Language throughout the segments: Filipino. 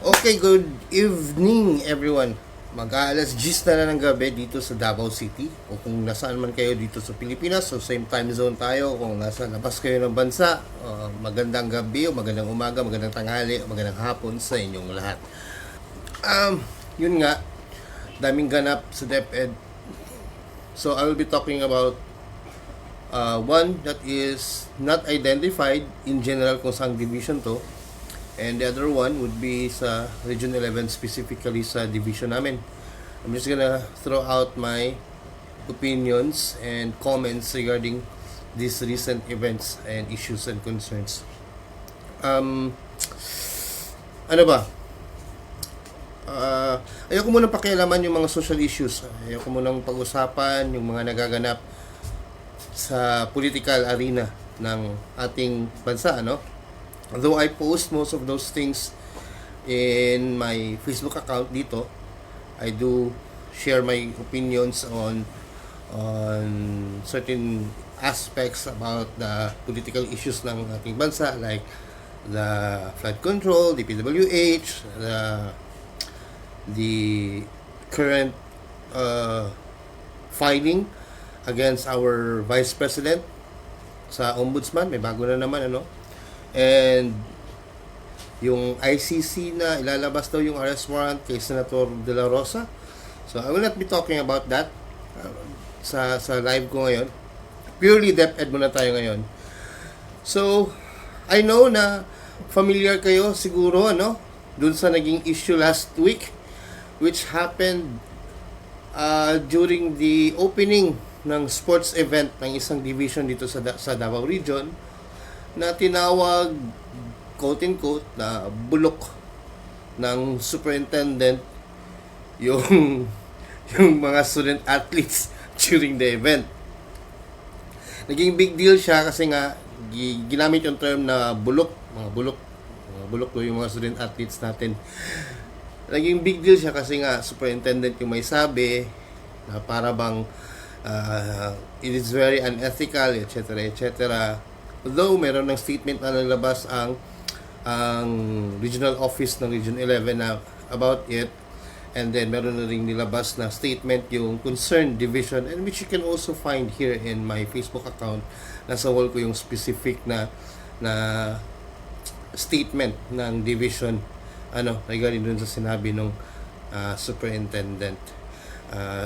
Okay, good evening everyone. Mag-aalas 10 na ng gabi dito sa Davao City. O kung nasaan man kayo dito sa Pilipinas, so same time zone tayo. Kung nasa labas kayo ng bansa, magandang gabi o magandang umaga, magandang tanghali, o magandang hapon sa inyong lahat. Yun nga, daming ganap sa DepEd. So I will be talking about one that is not identified in general kung saan division to. And the other one would be sa Region 11, specifically sa division namin. I'm just gonna throw out my opinions and comments regarding these recent events and issues and concerns. Ano ba? Ayoko munang pakialaman yung mga social issues. Ayoko munang pag-usapan yung mga nagaganap sa political arena ng ating bansa, ano? Though I post most of those things in my Facebook account dito, I do share my opinions on certain aspects about the political issues ng ating bansa, like the flood control, the PWH, the current filing against our Vice President sa Ombudsman. May bago na naman, ano? And yung ICC na ilalabas daw yung arrest warrant kay Senator De La Rosa. So I will not be talking about that sa live ko ngayon. Purely DepEd muna tayo ngayon. So I know na familiar kayo siguro, ano, dun sa naging issue last week, which happened during the opening ng sports event ng isang division dito sa Davao Region, na tinawag, quote-unquote, na bulok ng superintendent yung mga student athletes during the event. Naging big deal siya kasi nga ginamit yung term na bulok, mga bulok ko yung mga student athletes natin. Naging big deal siya kasi nga superintendent yung may sabi na para bang it is very unethical, etc., etc. Though meron ng statement na nalabas ang regional office ng Region 11 na about it, and then meron na ring nilabas na statement yung concerned division, and which you can also find here in my Facebook account. Nasa wall ko yung specific na statement ng division, ano, regarding dun sa sinabi ng superintendent.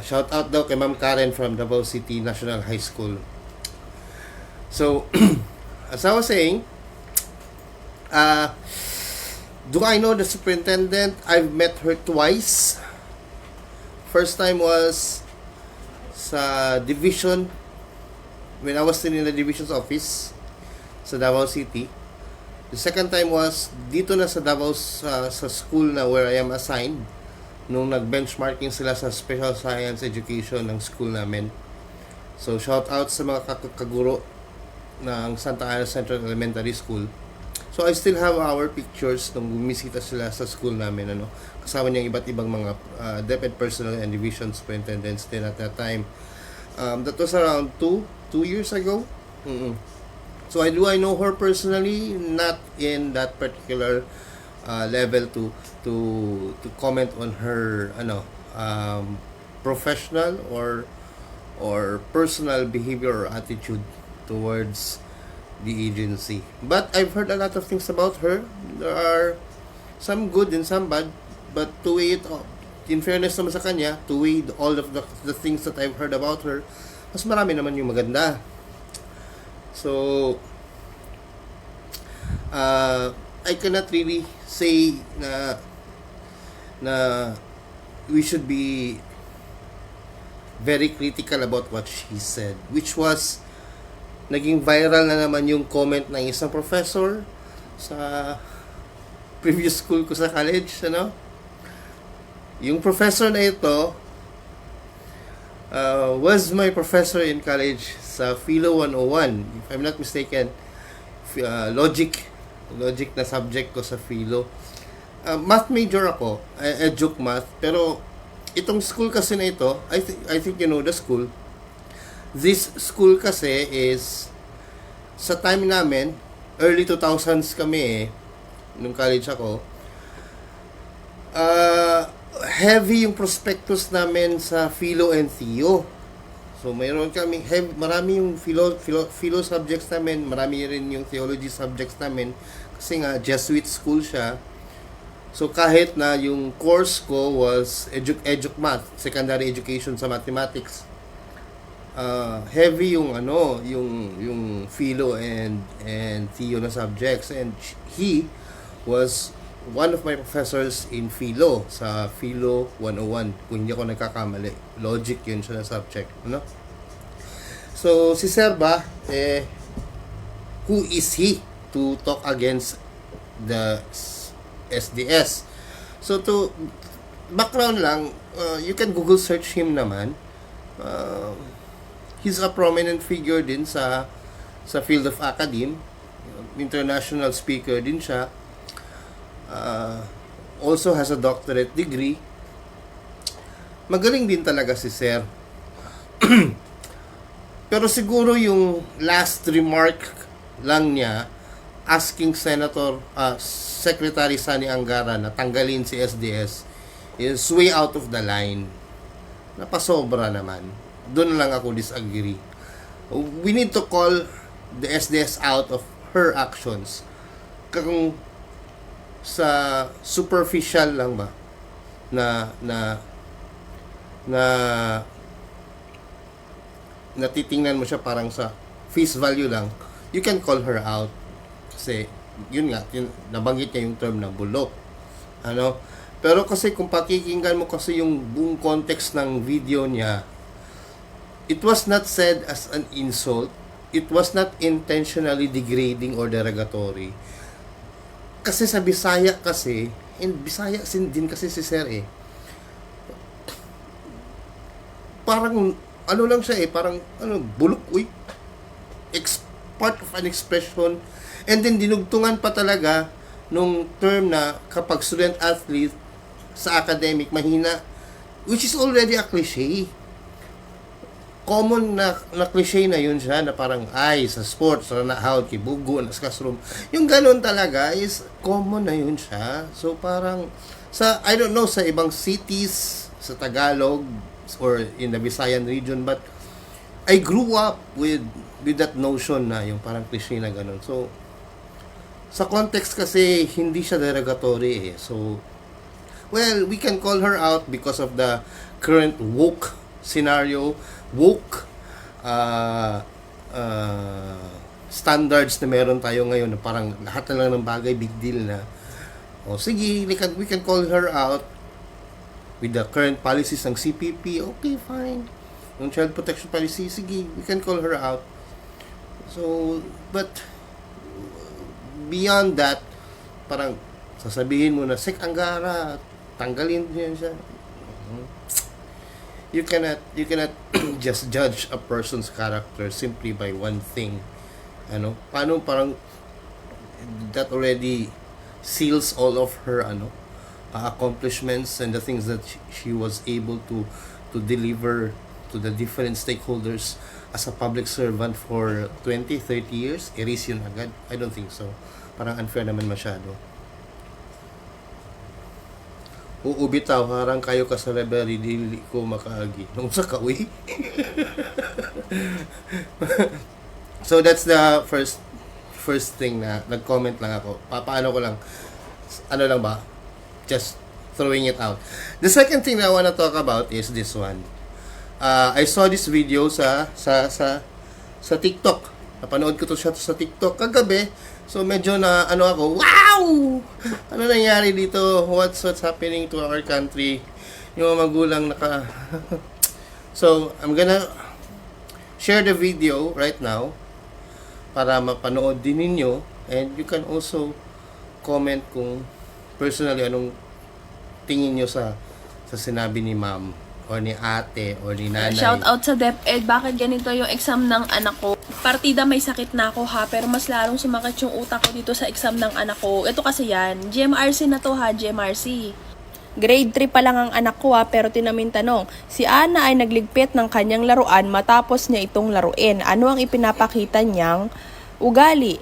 Shout out daw kay Ma'am Karen from Davao City National High School. So as I was saying, do I know the superintendent? I've met her twice. First time was sa division, when I was still in the division's office sa Davao City. The second time was dito na sa Davao, sa school na where I am assigned, nung nag-benchmarking sila sa special science education ng school namin. So shout out sa mga kaguro ng Santa Ana Central Elementary School. So I still have our pictures nung bumisita sila sa school namin, ano. Kasama niyang iba't ibang mga DepEd personnel and division superintendents din at that time. That was around 2 years ago. So I know her personally, not in that particular level to comment on her professional or personal behavior or attitude towards the agency. But I've heard a lot of things about her. There are some good and some bad, but to weigh it all, in fairness naman sa kanya, to weigh all of the things that I've heard about her, mas marami naman yung maganda. So I cannot really say na we should be very critical about what she said, which was naging viral na naman yung comment ng isang professor sa previous school ko sa college, ano. Yung professor na ito was my professor in college sa Philo 101, if I'm not mistaken. Logic na subject ko sa Philo. Math major ako, edu math, pero itong school kasi na ito, I think you know the school. This school kasi is, sa time namin, early 2000s kami nung college ako, heavy yung prospectus namin sa Philo and Theo. So, mayroon kami, marami yung philo subjects namin, marami rin yung theology subjects namin. Kasi nga, Jesuit school siya. So, kahit na yung course ko was Educ Math, secondary education sa mathematics, heavy yung yung Philo and Theo na subjects. And he was one of my professors in Philo, sa Philo 101, kung hindi ako nagkakamali. Logic yun siya na subject, ano? So, si Sir ba, who is he to talk against the SDS? So, to background lang, you can Google search him naman. He's a prominent figure din sa field of academe. International speaker din siya. Also has a doctorate degree. Magaling din talaga si Sir. Pero siguro yung last remark lang niya, asking Secretary Sani Angara na tanggalin si SDS, is way out of the line. Napasobra naman. Doon lang ako disagree. We need to call the SDS out of her actions. Kung sa superficial lang ba na titingnan mo siya parang sa face value lang, you can call her out kasi yun nga, nabanggit niya yung term na bulok, ano. Pero kasi kung pakikinggan mo kasi yung buong context ng video niya, it was not said as an insult, it was not intentionally degrading or derogatory. Kasi sa Bisaya kasi, and Bisaya din kasi si Sir parang ano lang siya parang bulok, part of an expression. And then dinugtungan pa talaga nung term na kapag student athlete sa academic mahina, which is already a cliche. Common na cliche na yun siya, na parang, sa sports, na hawad, kibugo, na sa classroom. Yung ganun talaga is common na yun siya. So, parang, I don't know, sa ibang cities, sa Tagalog, or in the Visayan region, but I grew up with that notion na yung parang cliche na ganun. So, sa context kasi, hindi siya derogatory So, well, we can call her out because of the current woke scenario, woke standards na meron tayo ngayon, na parang lahat na lang ng bagay big deal na. Sige, we can call her out with the current policies ng CPP. Okay, fine. Yung child protection policy, sige, we can call her out. So, but beyond that, parang sasabihin mo na Sek Angara, tanggalin niya siya. You cannot just judge a person's character simply by one thing. Paano parang that already seals all of her accomplishments and the things that she was able to deliver to the different stakeholders as a public servant for 20, 30 years. Erase yun agad? I don't think so. Parang unfair naman masyado. Bitaw, harang kayo ka sa library, dili ko makaagi. Nung sa kawi. So that's the first thing na nag-comment lang ako. Paano ko lang, lang ba? Just throwing it out. The second thing that I wanna talk about is this one. I saw this video sa TikTok. Napanood ko to siya sa TikTok kagabi. So medyo na ako, wow! Ano nangyari dito? What's happening to our country? Yung mga magulang So, I'm gonna share the video right now para mapanood din ninyo, and you can also comment kung personally anong tingin nyo sa sinabi ni ma'am or ni ate or ni nanay. Shout out sa DepEd. Bakit ganito yung exam ng anak ko? Partida may sakit na ako pero mas lalong sumakit yung utak ko dito sa exam ng anak ko. Ito kasi yan, GMRC na to GMRC. Grade 3 pa lang ang anak ko pero tinamin tanong, si Ana ay nagligpit ng kanyang laruan matapos niya itong laruin. Ano ang ipinapakita niyang ugali?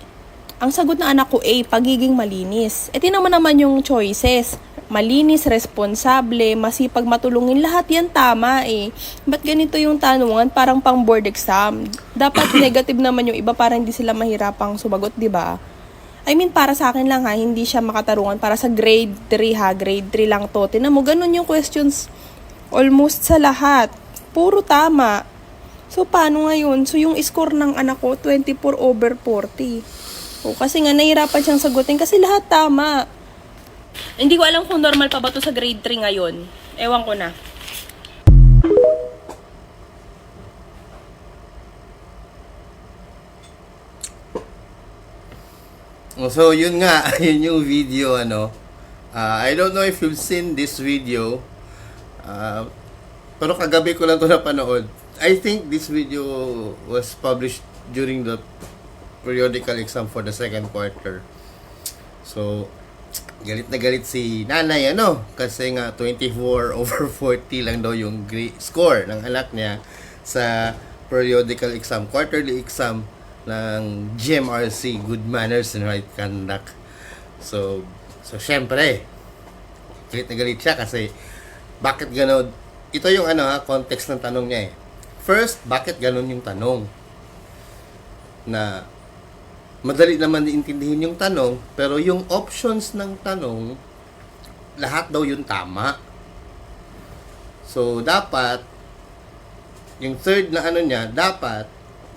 Ang sagot ng anak ko pagiging malinis. Tingnan mo naman yung choices. malinis, responsable, masipag matulungin, lahat yan tama eh. Ba't ganito yung tanungan? Parang pang board exam. Dapat negative naman yung iba para hindi sila mahirapang sumagot, di ba? I mean, para sa akin lang ha, hindi siya makatarungan. Para sa grade 3 ha, grade 3 lang to. Tinan mo, ganun yung questions almost sa lahat. Puro tama. So, paano ngayon? So, yung score ng anak ko, 24/40. O, kasi nga, nahirapan siyang sagutin kasi lahat tama. Hindi ko alam kung normal pa ba to sa grade 3 ngayon. Ewan ko na. So, yun nga, yun yung video, ano. I don't know if you've seen this video. Pero kagabi ko lang to napanood. I think this video was published during the periodical exam for the second quarter. So, galit na galit si nanay, ano. Kasi nga, 24/40 lang daw yung score ng anak niya sa periodical exam, quarterly exam ng GMRC, Good Manners and Right Conduct. So syempre, galit na galit siya kasi bakit ganon? Ito yung context ng tanong niya eh. First, bakit ganon yung tanong? Na madali naman diintindihin yung tanong, pero yung options ng tanong, lahat daw yung tama. So, dapat, yung third na niya, dapat,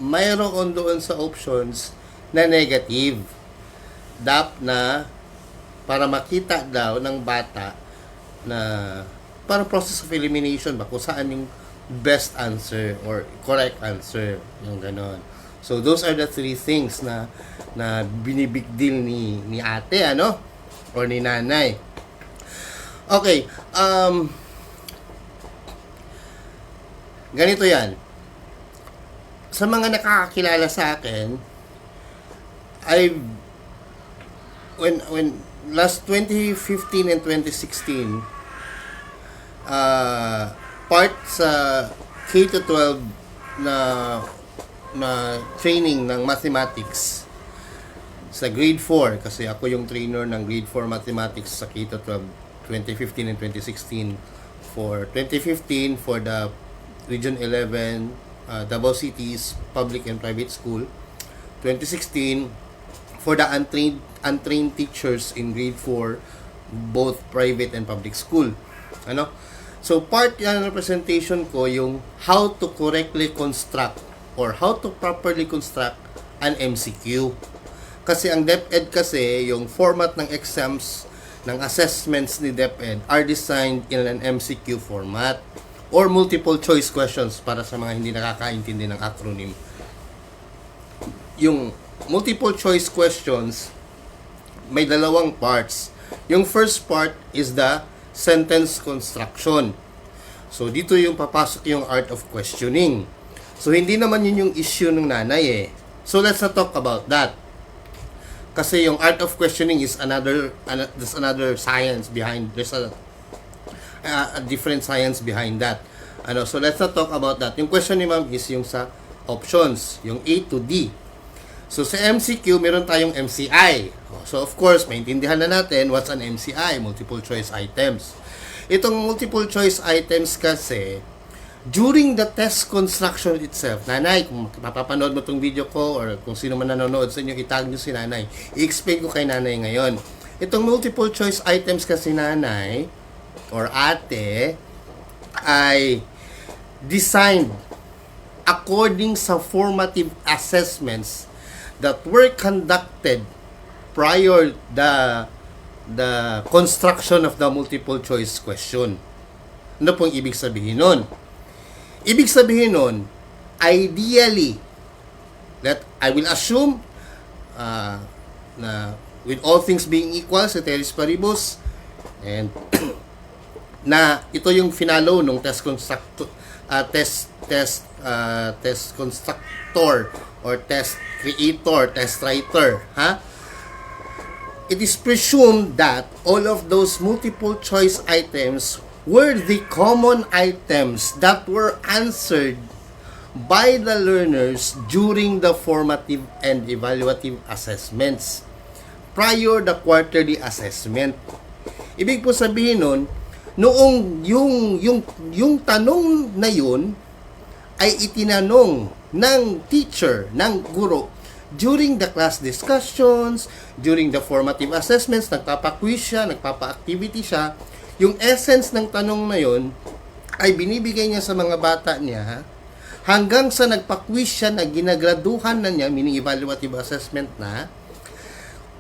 mayroon doon sa options na negative. Na para makita daw ng bata na parang process of elimination ba, kung saan yung best answer or correct answer, yung ganon. So, those are the three things na binibig deal ni ate, ano? Or ni nanay. Okay, ganito yan. Sa mga nakakakilala sa akin, when last 2015 and 2016, part sa K-12 na training ng mathematics sa grade 4, kasi ako yung trainer ng grade 4 mathematics sa K-12 2015 and 2016. For 2015 for the Region 11 Davao City's public and private school, 2016 for the untrained teachers in grade 4, both private and public school. So part yan ng presentation ko yung how to correctly construct or how to properly construct an MCQ. Kasi ang DepEd kasi, yung format ng exams, ng assessments ni DepEd are designed in an MCQ format or multiple choice questions para sa mga hindi nakakaintindi ng acronym. Yung multiple choice questions may dalawang parts. Yung first part is the sentence construction. So dito yung papasok yung art of questioning. So, hindi naman yun yung issue ng nanay eh. So, let's not talk about that. Kasi yung art of questioning is there's another science behind, there's a different science behind that. So, let's not talk about that. Yung question ni ma'am is yung sa options, yung A to D. So, sa MCQ, meron tayong MCI. So, of course, maintindihan na natin what's an MCI, multiple choice items. Itong multiple choice items kasi, during the test construction itself, nanay, kung mapapanood mo itong video ko or kung sino man nanonood sa inyo, itag nyo si nanay. I-explain ko kay nanay ngayon. Itong multiple choice items kasi nanay or ate ay designed according sa formative assessments that were conducted prior the construction of the multiple choice question. Ano pong ibig sabihin nun? Ibig sabihin nun, ideally, that I will assume na with all things being equal, ceteris paribus, and na ito yung finalo nung test constructor or test creator, test writer, ha? It is presumed that all of those multiple choice items were the common items that were answered by the learners during the formative and evaluative assessments prior the quarterly assessment. Ibig po sabihin nun, noong yung tanong na yun ay itinanong ng teacher, ng guro, during the class discussions, during the formative assessments, nagpapa-quiz siya, nagpapa-activity siya, yung essence ng tanong na yun ay binibigay niya sa mga bata niya hanggang sa nagpa-quiz siya na ginagraduhan na niya, meaning evaluative assessment na,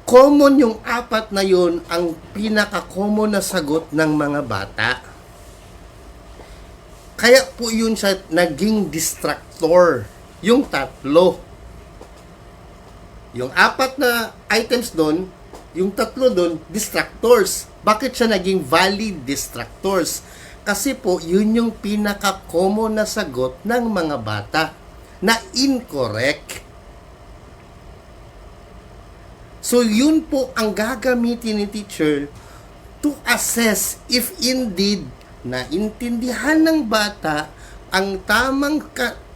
common yung apat na yun ang pinaka-common na sagot ng mga bata. Kaya po yun siya naging distractor. Yung tatlo. Yung apat na items doon, yung tatlo doon, distractors. Bakit siya naging valid distractors? Kasi po, yun yung pinaka-common na sagot ng mga bata na incorrect. So, yun po ang gagamitin ni teacher to assess if indeed naintindihan ng bata ang tamang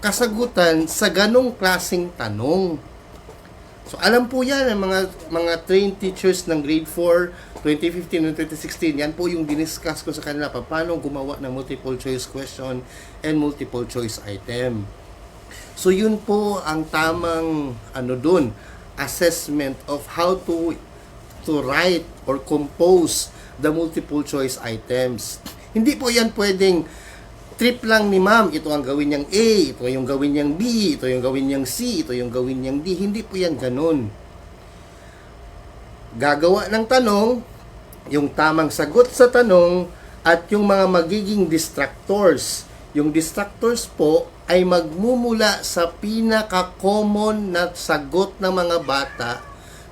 kasagutan sa ganong klaseng tanong. So, alam po yan ang mga trained teachers ng grade 4, 2015 and 2016. Yan po yung diniscuss ko sa kanila paano gumawa ng multiple choice question and multiple choice item. So, yun po ang tamang dun, assessment of how to write or compose the multiple choice items. Hindi po yan pwedeng trip lang ni ma'am, ito ang gawin niyang A, ito yung gawin niyang B, ito yung gawin niyang C, ito yung gawin niyang D. Hindi po yan ganun. Gagawa ng tanong, yung tamang sagot sa tanong, at yung mga magiging distractors. Yung distractors po ay magmumula sa pinaka-common na sagot ng mga bata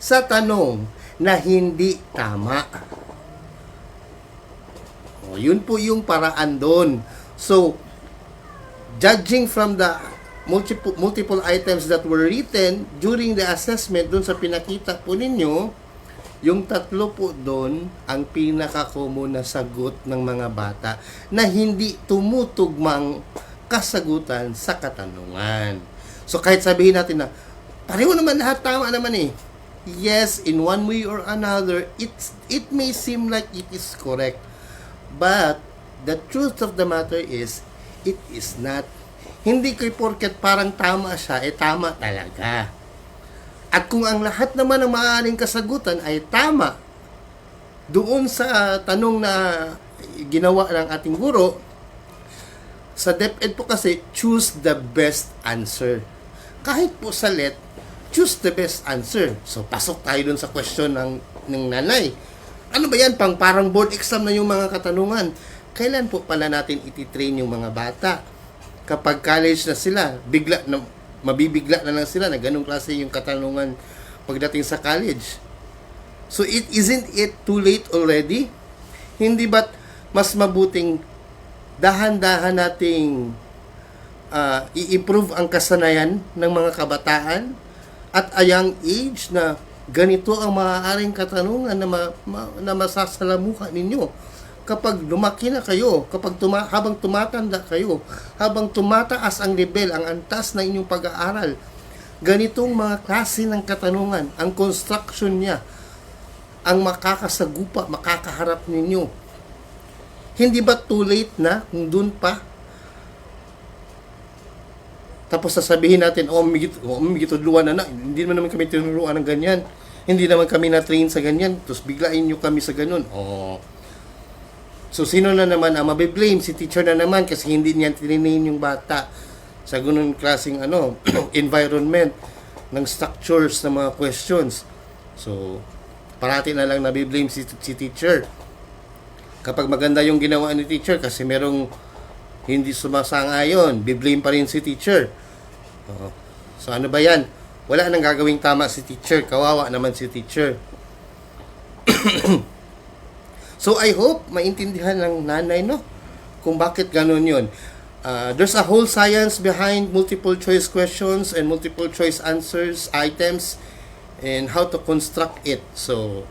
sa tanong na hindi tama. O, yun po yung paraan doon. So, judging from the multiple items that were written during the assessment doon sa pinakita po ninyo, yung tatlo po doon ang pinaka-common na sagot ng mga bata na hindi tumutugmang kasagutan sa katanungan. So, kahit sabihin natin na, pareho naman lahat, tama naman eh. Yes, in one way or another, it may seem like it is correct. But, the truth of the matter is, it is not. Hindi kay porket parang tama siya, tama talaga. At kung ang lahat naman ng maaaring kasagutan ay tama, doon sa tanong na ginawa ng ating guro, sa DepEd po kasi, choose the best answer. Kahit po sa LET, choose the best answer. So, pasok tayo dun sa question ng nanay. Ano ba yan? Parang board exam na yung mga katanungan. Kailan po pala natin ititrain yung mga bata? Kapag college na sila, mabibigla na lang sila na ganung klase yung katanungan pagdating sa college. So, isn't it too late already? Hindi ba't mas mabuting dahan-dahan nating i-improve ang kasanayan ng mga kabataan at a young age na ganito ang maaaring katanungan na masasalamuha ninyo kapag lumaki na kayo, habang tumatanda kayo, habang tumataas ang level, ang antas na inyong pag-aaral. Ganitong mga klase ng katanungan, ang construction niya, ang makakasagupa, makakaharap ninyo. Hindi ba too late na kung dun pa? Tapos sasabihin natin, may tudluan na. Hindi naman kami tinuruan ng ganyan. Hindi naman kami na-train sa ganyan. Tapos biglain nyo kami sa ganun. So, sino na naman ang mabiblame? Si teacher na naman kasi hindi niya tininain yung bata sa ganun klaseng environment ng structures ng mga questions. So, parati na lang nabiblame si teacher. Kapag maganda yung ginawa ni teacher kasi merong hindi sumasang-ayon, biblame pa rin si teacher. So, ano ba yan? Wala nang gagawing tama si teacher. Kawawa naman si teacher. So, I hope maintindihan ng nanay, no? Kung bakit ganun yun. There's a whole science behind multiple choice questions and multiple choice answers, items, and how to construct it. So,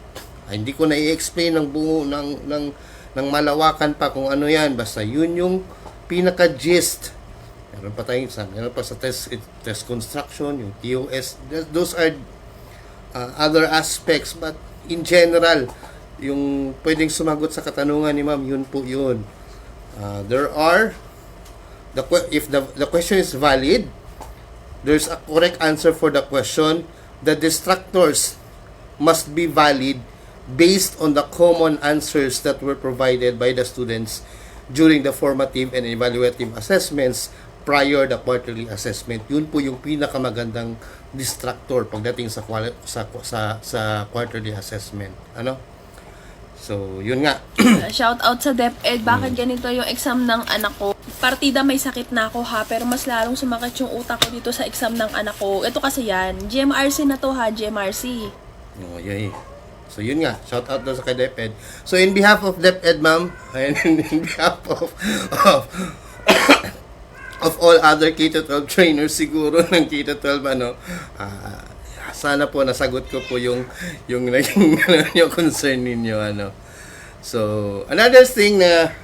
hindi ko na i-explain ng buo, ng malawakan pa kung ano yan. Basta yun yung pinaka-gist. Meron pa sa test construction, yung TOS. Those are other aspects. But in general, yung pwedeng sumagot sa katanungan ni ma'am, yun po yun. There are, if the question is valid, there's a correct answer for the question. The distractors must be valid based on the common answers that were provided by the students during the formative and evaluative assessments prior the quarterly assessment. Yun po yung pinakamagandang distractor pagdating sa quarterly assessment. Ano? So, yun nga. Shout out sa DepEd, bakit ganito yung exam ng anak ko? Partida may sakit na ako ha, pero mas lalong sumakit yung utak ko dito sa exam ng anak ko. Ito kasi yan, GMRC na to ha, GMRC. Oh, yay. So, yun nga. Shout out daw sa kay DepEd. So, in behalf of DepEd, ma'am, and in behalf of all other K-12 trainers siguro ng K-12, sana po nasagot ko po yung naging yung concern ninyo, ano. So, another thing na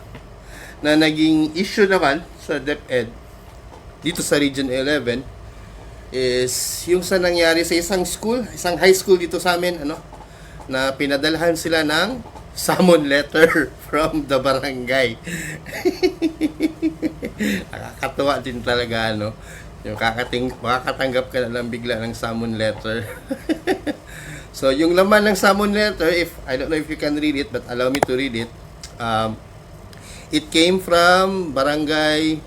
naging issue naman sa DepEd dito sa Region 11 is yung sa nangyari sa isang high school dito sa amin, na pinadalhan sila ng summon letter from the barangay. Nakakatuwa din talaga, yung makakatanggap ka na lang bigla ng summon letter. So, yung laman ng summon letter, I don't know if you can read it, but allow me to read it. It came from barangay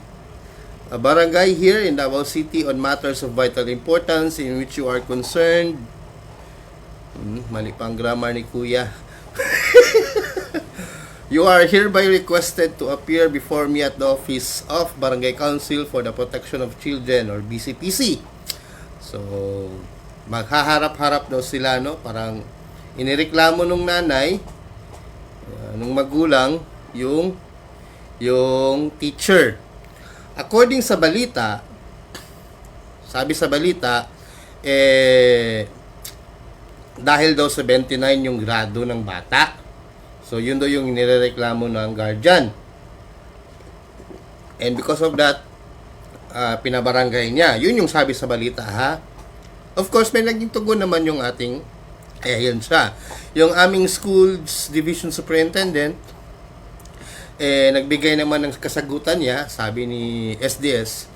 here in Davao City on matters of vital importance in which you are concerned. Mali pa ang grammar ni Kuya. You are hereby requested to appear before me at the office of Barangay Council for the Protection of Children or BCPC. So, maghaharap-harap daw sila, parang inireklamo nung nanay, nung magulang, yung teacher. According sa balita, sabi sa balita, dahil daw sa 29 yung grado ng bata. So, yun daw yung nirereklamo ng guardian. And because of that, pinabarangay niya. Yun yung sabi sa balita, ha? Of course, may naging tugon naman yung ating, yun siya. Yung aming school's division superintendent, nagbigay naman ng kasagutan niya, sabi ni SDS,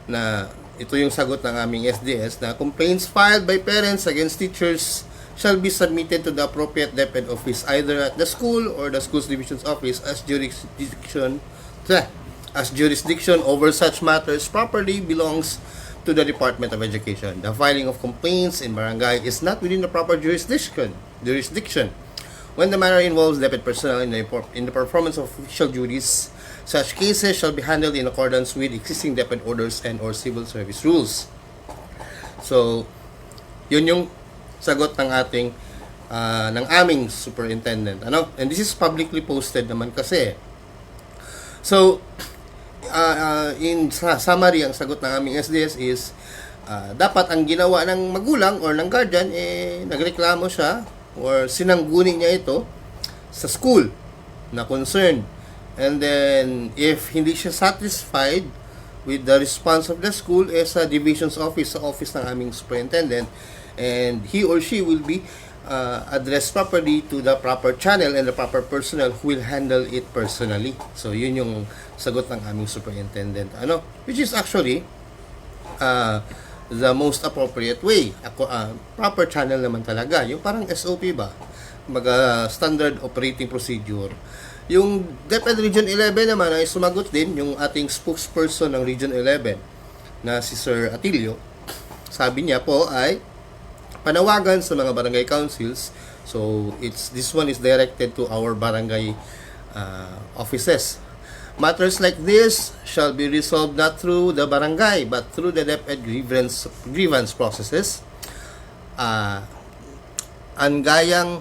na ito yung sagot ng aming SDS, na complaints filed by parents against teachers shall be submitted to the appropriate DepEd office either at the school or the school's division's office as jurisdiction over such matters properly belongs to the Department of Education. The filing of complaints in barangay is not within the proper jurisdiction. When the matter involves DepEd personnel in the performance of official duties, such cases shall be handled in accordance with existing DepEd orders and or civil service rules. So, yun yung sagot ng ng aming superintendent, and this is publicly posted naman kasi. So, in summary, ang sagot ng aming SDS is dapat ang ginawa ng magulang or ng guardian, nagreklamo siya or sinangguni niya ito sa school na concerned, and then if hindi siya satisfied with the response of the school, sa division's office, sa office ng aming superintendent, and he or she will be addressed properly to the proper channel and the proper personnel who will handle it personally. So, yun yung sagot ng aming superintendent. Which is actually the most appropriate way. Proper channel naman talaga. Yung parang SOP ba? Standard operating procedure. Yung DepEd Region 11 naman ay sumagot din yung ating spokesperson ng Region 11 na si Sir Atilio. Sabi niya po ay panawagan sa mga barangay councils. So, this one is directed to our barangay offices. Matters like this shall be resolved not through the barangay but through the DepEd grievance processes. Angayang,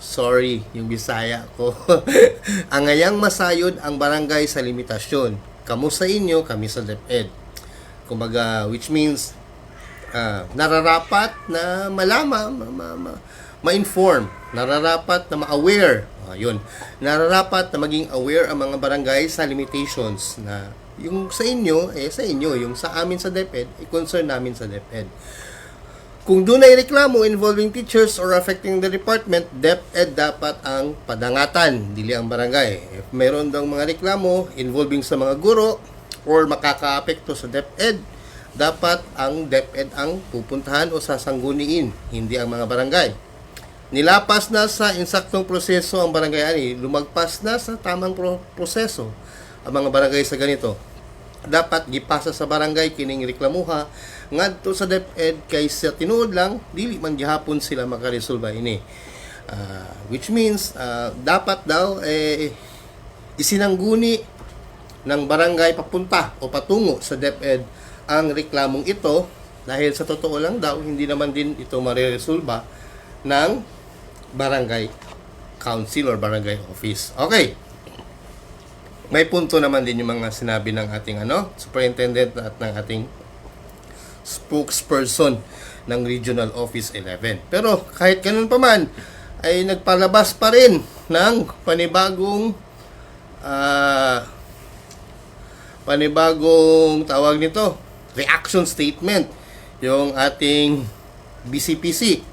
sorry, yung Bisaya ko. Angayang masayod ang barangay sa limitasyon. Kamu sa inyo, kami sa DepEd. Kumbaga, which means nararapat na ma-inform, nararapat na ma-aware. Yun. Nararapat na maging aware ang mga barangay sa limitations na yung sa inyo, sa inyo. Yung sa amin sa DepEd, concern namin sa DepEd. Kung doon ay reklamo involving teachers or affecting the department, DepEd dapat ang padangatan, dili ang barangay. If meron daw mga reklamo involving sa mga guro or makakaapekto sa DepEd, dapat ang DepEd ang pupuntahan o sasangguniin, hindi ang mga barangay. Nilapas na sa insaktong proseso ang barangay ani, lumagpas na sa tamang proseso ang mga barangay sa ganito. Dapat gipasa sa barangay kining reklamuha ngadto sa DepEd kay sa tinuod lang dili man gihapon sila makaresolba ini. Which means dapat daw isinangguni ng barangay papunta o patungo sa DepEd ang reklamong ito dahil sa totoo lang daw hindi naman din ito mareresolba ng barangay council or barangay office. Okay. May punto naman din yung mga sinabi ng ating superintendent at ng ating spokesperson ng Regional Office 11. Pero kahit ganun pa man, ay nagpalabas pa rin ng panibagong tawag nito, reaction statement, yung ating BCPC.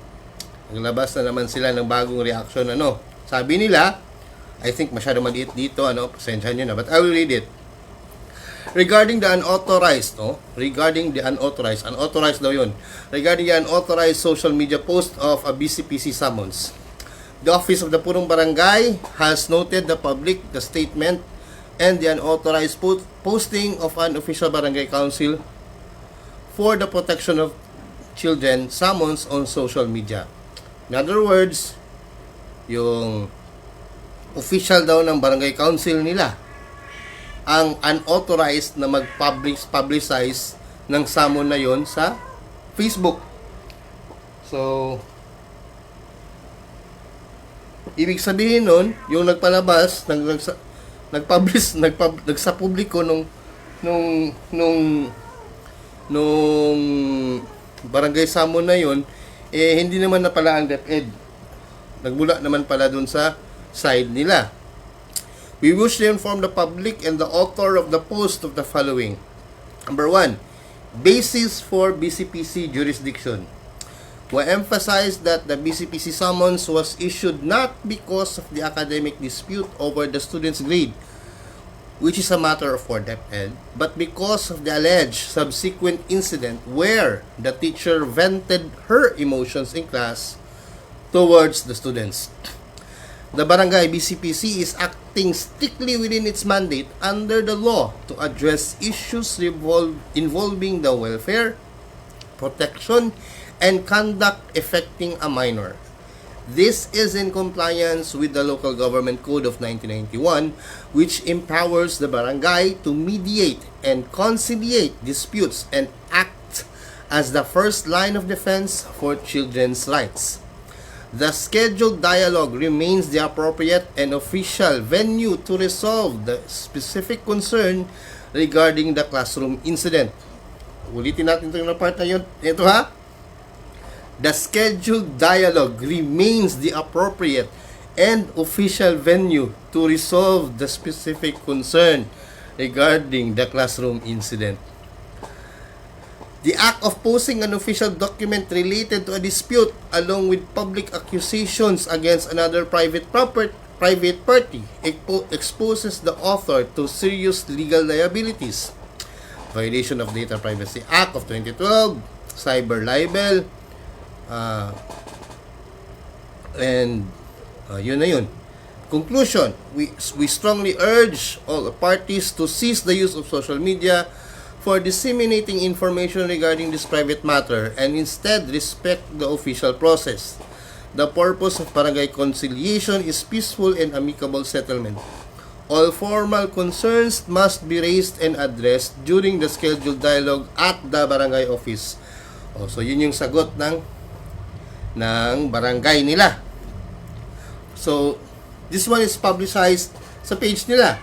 Naglabas na naman sila ng bagong reaction. Sabi nila, I think masyado maliit dito, pasensya nyo na, but I will read it. Regarding the unauthorized daw yun. Regarding the unauthorized social media post of a BCPC summons, the Office of the Purong Barangay has noted the statement and the unauthorized posting of an official barangay council for the protection of children summons on social media. In other words, yung official daw ng barangay council nila ang unauthorized na mag-publicize ng summon na yon sa Facebook. So, ibig sabihin nun, yung nagpalabas, nagsa-publiko nung barangay summon na yon, hindi naman na pala ang DepEd. Nagmula naman pala dun sa side nila. We wish to inform the public and the author of the post of the following. Number 1, basis for BCPC jurisdiction. We emphasize that the BCPC summons was issued not because of the academic dispute over the student's grade, which is a matter for DepEd, but because of the alleged subsequent incident where the teacher vented her emotions in class towards the students. The Barangay BCPC is acting strictly within its mandate under the law to address issues involving the welfare, protection, and conduct affecting a minor. This is in compliance with the Local Government Code of 1991, which empowers the barangay to mediate and conciliate disputes and act as the first line of defense for children's rights. The scheduled dialogue remains the appropriate and official venue to resolve the specific concern regarding the classroom incident. Ulitin natin itong part na yun. Ito ha. The scheduled dialogue remains the appropriate and official venue to resolve the specific concern regarding the classroom incident. The act of posting an official document related to a dispute along with public accusations against another private party exposes the author to serious legal liabilities. Violation of Data Privacy Act of 2012, cyber libel, yun na yun. Conclusion, we strongly urge all the parties to cease the use of social media for disseminating information regarding this private matter and instead respect the official process. The purpose of barangay conciliation is peaceful and amicable settlement. All formal concerns must be raised and addressed during the scheduled dialogue at the barangay office. So yun yung sagot ng barangay nila. So this one is publicized sa page nila.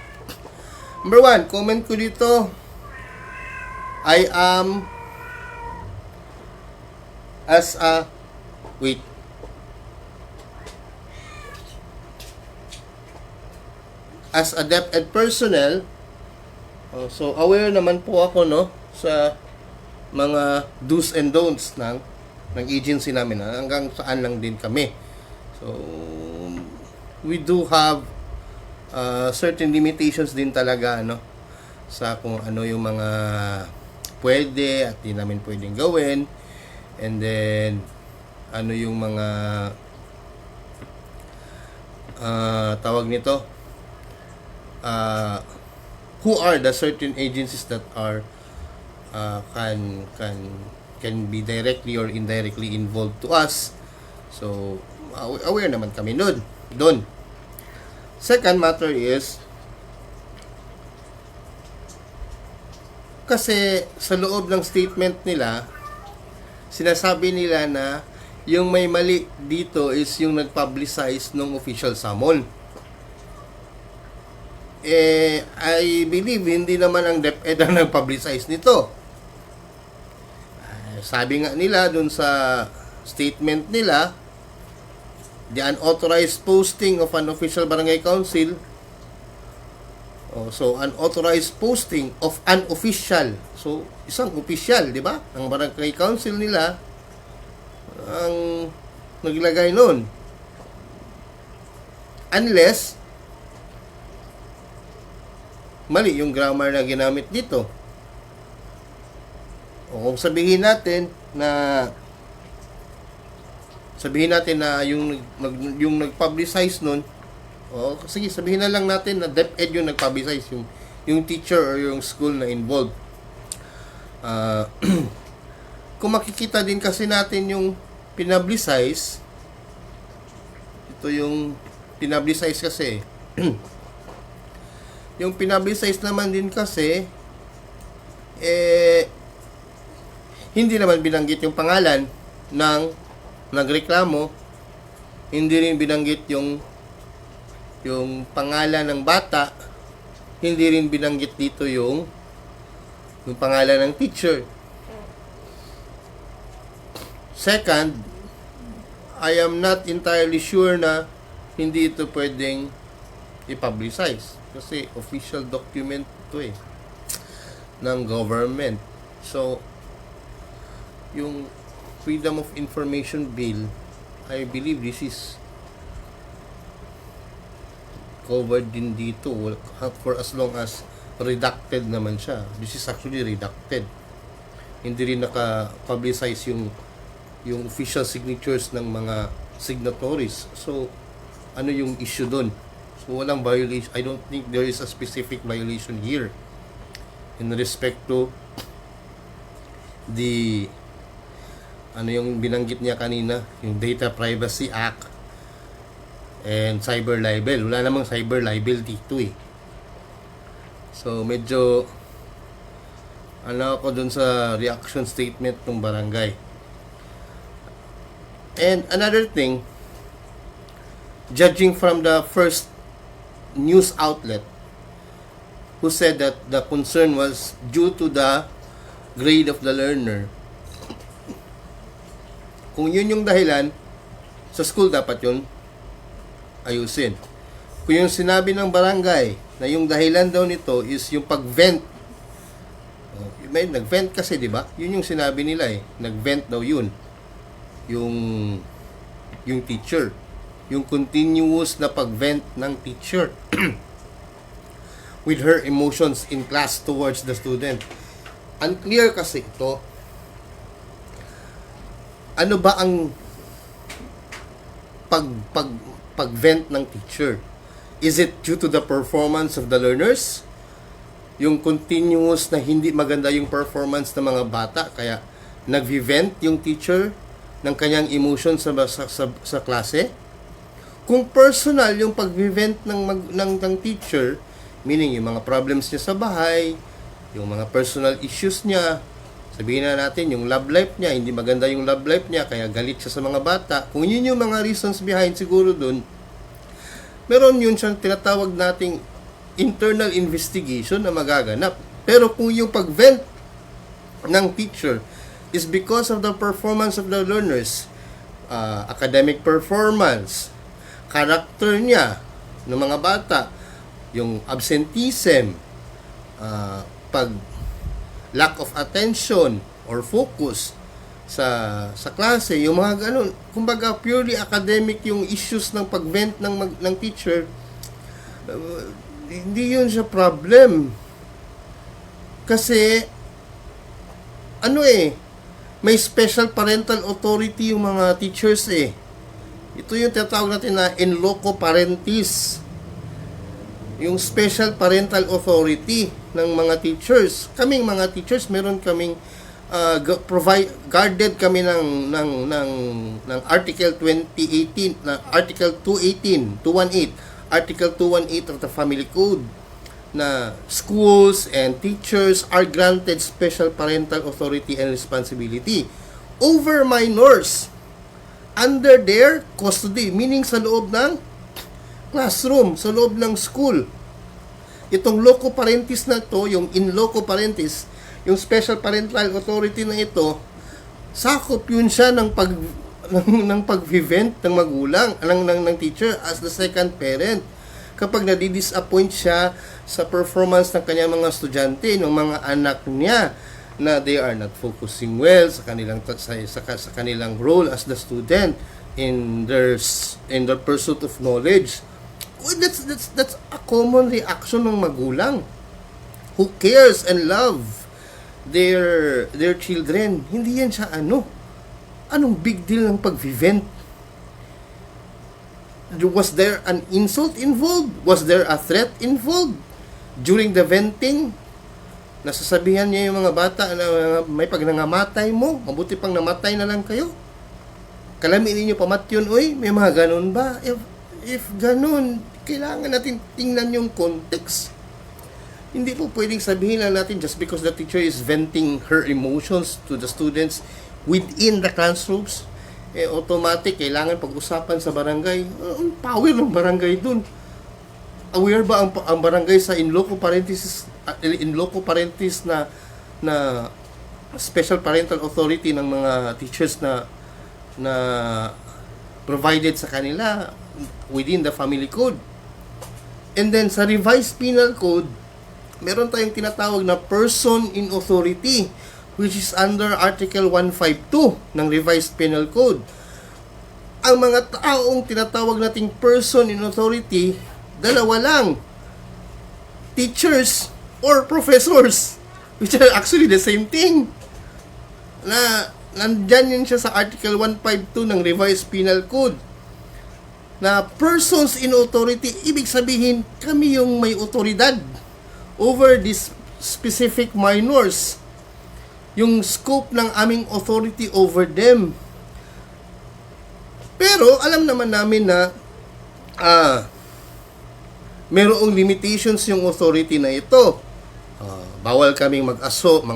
Number 1, comment ko dito, I am as a DepEd personnel, so aware naman po ako sa mga do's and don'ts ng ng agency namin, hanggang saan lang din kami. So, we do have certain limitations din talaga, no, sa kung ano yung mga pwede at di namin pwedeng gawin, and then ano yung mga tawag nito, who are the certain agencies that are can be directly or indirectly involved to us. So aware naman kami doon. Second matter is, kasi sa loob ng statement nila, sinasabi nila na yung may mali dito is yung nag-publicize ng official summon. I believe hindi naman ang DepEd ang nag-publicize nito. Sabi nga nila dun sa statement nila, the unauthorized posting of an official barangay council. So, unauthorized posting of an official. So, isang official, di ba? Ang barangay council nila ang naglagay nun. Unless mali yung grammar na ginamit dito. O kung sabihin natin na yung nag-publicize nun, o sige, sabihin na lang natin na DepEd yung nag-publicize, yung teacher or yung school na involved. Kung makikita din kasi natin yung pinablicize, ito yung pinablicize kasi yung pinablicize naman din kasi hindi naman binanggit yung pangalan ng nagreklamo, hindi rin binanggit yung pangalan ng bata, hindi rin binanggit dito yung pangalan ng teacher. Second, I am not entirely sure na hindi ito pwedeng i-publicize kasi official document ito ng government. So, yung Freedom of Information Bill, I believe this is covered din dito for as long as redacted naman siya. This is actually redacted. Hindi rin naka-publicize yung official signatures ng mga signatories. So, ano yung issue dun? So, walang violation. I don't think there is a specific violation here in respect to the ano yung binanggit niya kanina, yung Data Privacy Act and cyber libel. Wala namang cyber libel dito So, medyo ako dun sa reaction statement ng barangay. And another thing, judging from the first news outlet who said that the concern was due to the grade of the learner, kung yun yung dahilan, sa school dapat yun ayusin. Kung yung sinabi ng barangay na yung dahilan daw nito is yung pag-vent, may nag-vent kasi, di ba? Yun yung sinabi nila nag-vent daw yun. Yung teacher. Yung continuous na pag-vent ng teacher with her emotions in class towards the student. Unclear kasi ito. Ano ba ang pag-vent ng teacher? Is it due to the performance of the learners? Yung continuous na hindi maganda yung performance ng mga bata, kaya nag-vent yung teacher ng kanyang emotion sa klase? Kung personal yung pag-vent ng teacher, meaning yung mga problems niya sa bahay, yung mga personal issues niya, sabihin na natin, yung love life niya, hindi maganda yung love life niya, kaya galit siya sa mga bata. Kung yun yung mga reasons behind siguro dun, meron yun siyang tinatawag nating internal investigation na magaganap. Pero kung yung pag-vent ng teacher is because of the performance of the learners, academic performance, character niya ng mga bata, yung absenteeism, pag lack of attention or focus, sa klase, yung mga ganun. Kumbaga purely academic yung issues ng pag-vent ng teacher. Hindi yun siya problem. Kasi may special parental authority yung mga teachers eh. Ito yung tinatawag natin na in loco parentis. Yung special parental authority ng mga teachers. Kaming mga teachers, meron kaming guarded kami ng Article 2018, na Article 218, Article 218 of the Family Code, na schools and teachers are granted special parental authority and responsibility over minors under their custody, meaning sa loob ng classroom, sa loob ng school. Itong loco parentis na to, yung in loco parentis, yung special parental authority na ito, sakop yun siya ng pag-vent ng magulang, ng teacher as the second parent. Kapag nadi-disappoint siya sa performance ng kanyang mga estudyante, ng mga anak niya, na they are not focusing well sa kanilang role as the student in their pursuit of knowledge. Well, that's a common reaction ng magulang who cares and love their children. Hindi yan siya anong big deal ng pag-vent. Was there an insult involved? Was there a threat involved? During the venting, nasasabihan niya yung mga bata na may pag nangamatay mo, mabuti pang namatay na lang kayo. Kalamin ninyo pamatyon, oy, may mga ganun ba? If ganun, kailangan natin tingnan yung context. Hindi po pwedeng sabihin lang natin just because the teacher is venting her emotions to the students within the classrooms, automatic, kailangan pag-usapan sa barangay. Ang power ng barangay dun. Aware ba ang barangay sa in loco parentis na special parental authority ng mga teachers na provided sa kanila within the family code? And then sa revised penal code, meron tayong tinatawag na person in authority, which is under Article 152 ng revised penal code. Ang mga taong tinatawag nating person in authority, dalawa lang: teachers or professors, which are actually the same thing. Na nandyan yun siya sa Article 152 ng revised penal code. Na persons in authority, ibig sabihin kami yung may otoridad over these specific minors. Yung scope ng aming authority over them. Pero alam naman namin na mayroong limitations yung authority na ito. Bawal kaming mag-assault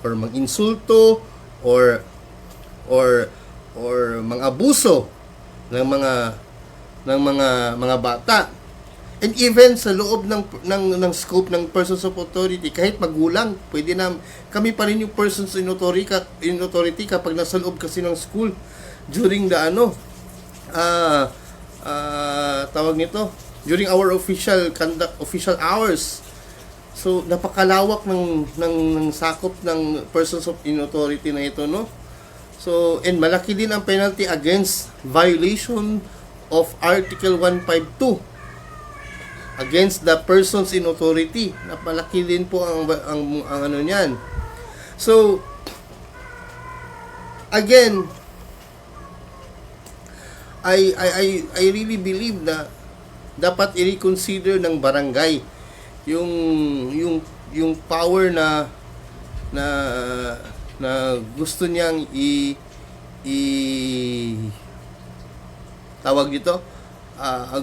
or mang-insulto or mang-abuso ng mga bata. And even sa loob ng scope ng persons of authority, kahit magulang, pwede na kami pa rin yung persons in authority kapag nasa loob kasi ng school during the tawag nito, during our official hours. So napakalawak ng sakop ng persons of in authority na ito, no? So, and malaki din ang penalty against violation of Article 152 against the persons in authority. Napalaki din po ang ano niyan. So, again, I really believe na dapat i-reconsider ng barangay yung power na gusto niyang tawag dito,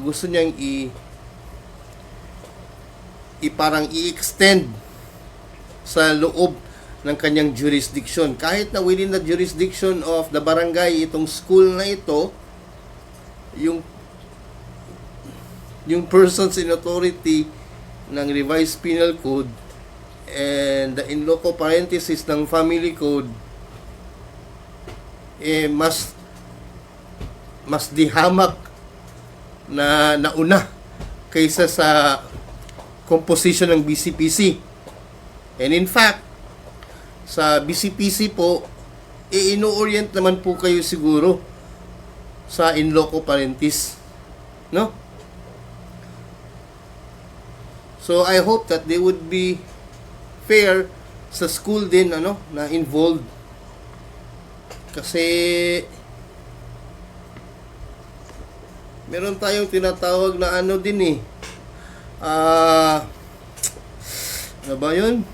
gusto niyang parang i-extend sa loob ng kanyang jurisdiction. Kahit na within the jurisdiction of the barangay, itong school na ito, yung persons in authority ng revised penal code and the in loco parenthesis ng family code, mas dihamak na nauna kaysa sa composition ng BCPC. And in fact, sa BCPC po, ino-orient naman po kayo siguro sa in loco parentis, no? So I hope that they would be fair sa school din na involved, kasi meron tayong tinatawag na din ano ba yun?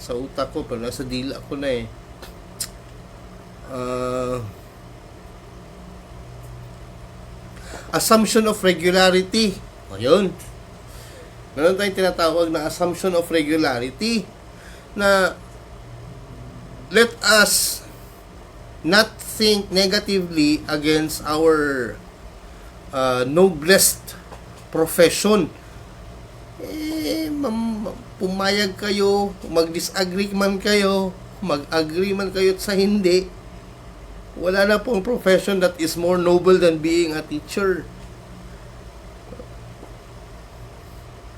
Sa utak ko, pero nasa dila ko na assumption of regularity. Ayun. Meron tayong tinatawag na assumption of regularity, na let us not think negatively against our noblest profession. Pumayag kayo, mag-disagree man kayo, mag-agree man kayo sa hindi, wala na pong profession that is more noble than being a teacher.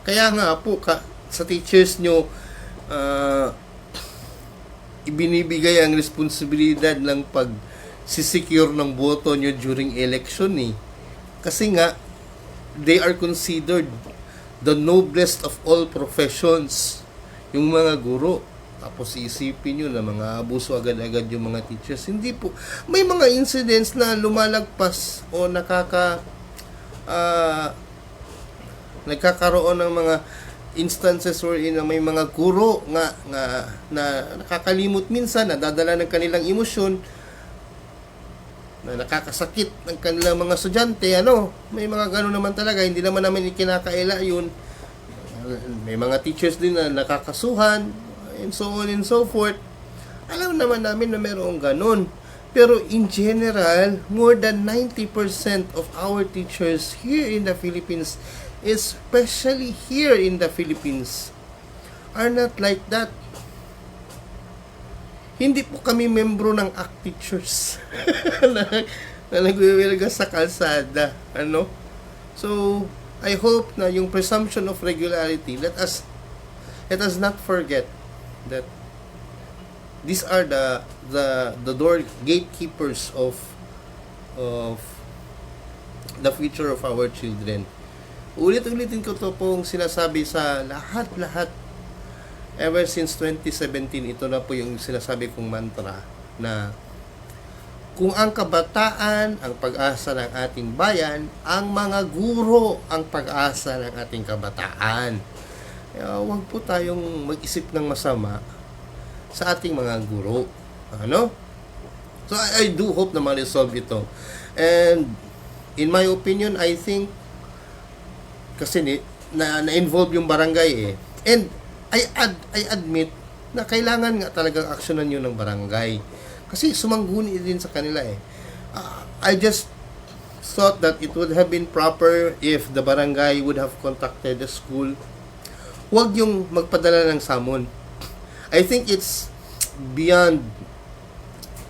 Kaya nga po, sa teachers nyo, ibinibigay ang responsibilidad ng pag-secure ng boto nyo during election Kasi nga, they are considered the noblest of all professions, yung mga guro. Tapos iisipin nyo na mga abuso agad-agad yung mga teachers. Hindi po. May mga incidents na lumalagpas o nagkakaroon ng mga instances wherein may mga guro na nakakalimot minsan, nadadala ng kanilang emosyon, na nakakasakit ng kanilang mga estudyante. May mga gano'n naman talaga, hindi naman namin ikinakaila yun. May mga teachers din na nakakasuhan, and so on and so forth. Alam naman namin na mayroong gano'n. Pero in general, more than 90% of our teachers here in the Philippines, especially here in the Philippines, are not like that. Hindi po kami membro ng ACT teachers na nagwiwilga sa kalsada. So, I hope na yung presumption of regularity, let us not forget that these are the door gatekeepers of the future of our children. Ulit-ulitin ko to pong sinasabi sa lahat. Ever since 2017, ito na po yung sinasabi kong mantra, na kung ang kabataan ang pag-asa ng ating bayan, ang mga guro ang pag-asa ng ating kabataan. Huwag po tayong mag-isip ng masama sa ating mga guro. So I do hope na ma-resolve ito. And in my opinion, I think kasi na-involve yung barangay And I admit na kailangan nga talagang aksyonan yun ng barangay. Kasi sumangguni din sa kanila I just thought that it would have been proper if the barangay would have contacted the school. Huwag yung magpadala ng samon. I think it's beyond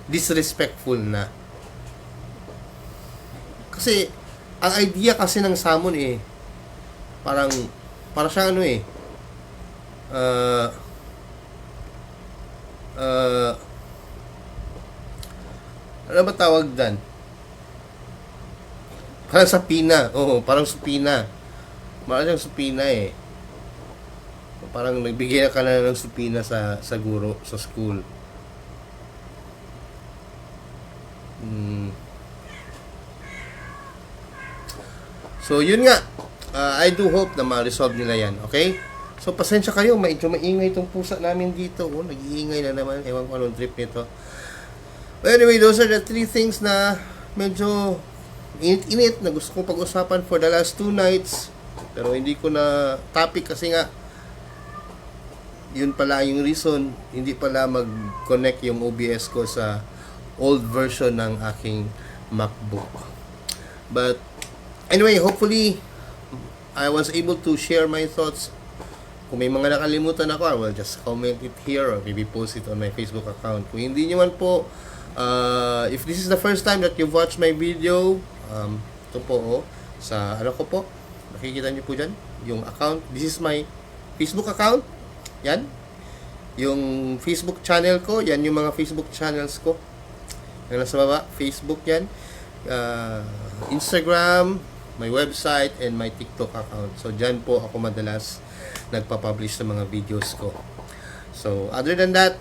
disrespectful na. Kasi ang idea kasi ng samon para siyang ano ba tawag dan? Parang sapina. Parang supina. Parang siyang supina Parang nagbigay ka na ng supina sa guro, sa school. So, yun nga. I do hope na ma-resolve nila yan. Okay? So, pasensya kayo, medyo maingay itong pusa namin dito. Nag-iingay na naman. Ewan ko anong trip nito. But anyway, those are the 3 things na medyo init-init na gusto kong pag-usapan for the last 2 nights. Pero hindi ko na topic kasi nga, yun pala yung reason, hindi pala mag-connect yung OBS ko sa old version ng aking MacBook. But, anyway, hopefully, I was able to share my thoughts. Kung may mga nakalimutan ako, I will just comment it here or maybe post it on my Facebook account. Kung hindi nyo man po, if this is the first time that you've watched my video, ito po, sa ko po, nakikita nyo po dyan, yung account. This is my Facebook account. Yan. Yung Facebook channel ko, yan yung mga Facebook channels ko. Yan nasa baba, Facebook yan. Instagram, my website, and my TikTok account. So, dyan po ako madalas nagpa-publish ng mga videos ko. So, other than that,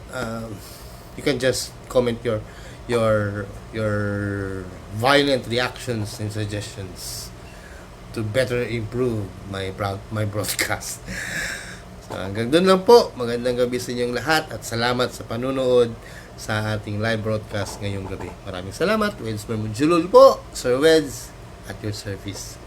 you can just comment your violent reactions and suggestions to better improve my broadcast. So, hanggang doon lang po. Magandang gabi sa inyong lahat at salamat sa panunood sa ating live broadcast ngayong gabi. Maraming salamat. Weds Bermujulul po. Sir Weds at your service.